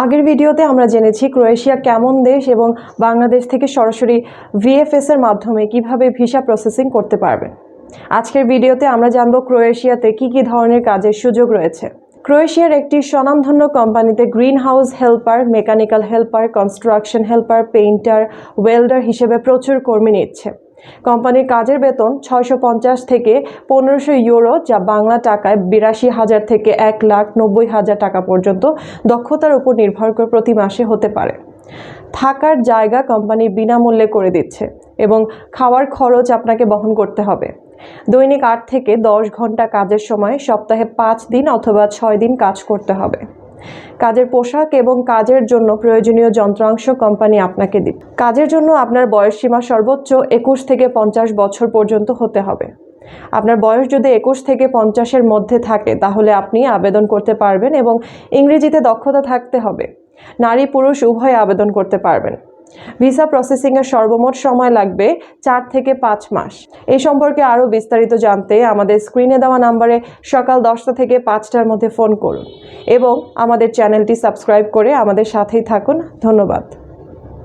আগের ভিডিওতে আমরা জেনেছি ক্রোয়েশিয়া কেমন দেশ এবং বাংলাদেশ থেকে সরাসরি ভিএফএস এর মাধ্যমে কিভাবে ভিসা প্রসেসিং করতে পারবেন। আজকের ভিডিওতে আমরা জানব ক্রোয়েশিয়াতে কি কি ধরনের কাজের সুযোগ রয়েছে। ক্রোয়েশিয়ার একটি স্বনামধন্য কোম্পানিতে green house helper, mechanical helper, construction helper, painter, welder হিসেবে প্রচুর কর্মী নিচ্ছে। কোম্পানির কাজের বেতন 650 থেকে 1500 ইউরো, যা বাংলা টাকায় 82,000 থেকে 1,90,000 টাকা পর্যন্ত দক্ষতার উপর নির্ভর করে প্রতি মাসে হতে পারে। থাকার জায়গা কোম্পানি বিনামূল্যে করে দিচ্ছে এবং খাওয়ার খরচ আপনাকে বহন করতে হবে। দৈনিক 8 থেকে 10 ঘন্টা কাজের সময় সপ্তাহে 5 দিন অথবা 6 দিন কাজ করতে হবে। কাজের পোশাক এবং কাজের জন্য প্রয়োজনীয় যন্ত্রাংশ কোম্পানি আপনাকে দিবে। কাজের জন্য আপনার বয়সসীমা সর্বোচ্চ 21 থেকে 50 বছর পর্যন্ত হতে হবে। আপনার বয়স যদি 21 থেকে 50-এর মধ্যে থাকে তাহলে আপনি আবেদন করতে পারবেন এবং ইংরেজিতে দক্ষতা থাকতে হবে। নারী পুরুষ উভয়ে আবেদন করতে পারবেন। ভিসা প্রসেসিংয়ের সর্বমোট সময় লাগবে 4 থেকে 5 মাস। এই সম্পর্কে আরও বিস্তারিত জানতে আমাদের স্ক্রিনে দেওয়া নাম্বারে সকাল 10টা থেকে 5টার মধ্যে ফোন করুন এবং আমাদের চ্যানেলটি সাবস্ক্রাইব করে আমাদের সাথেই থাকুন। ধন্যবাদ।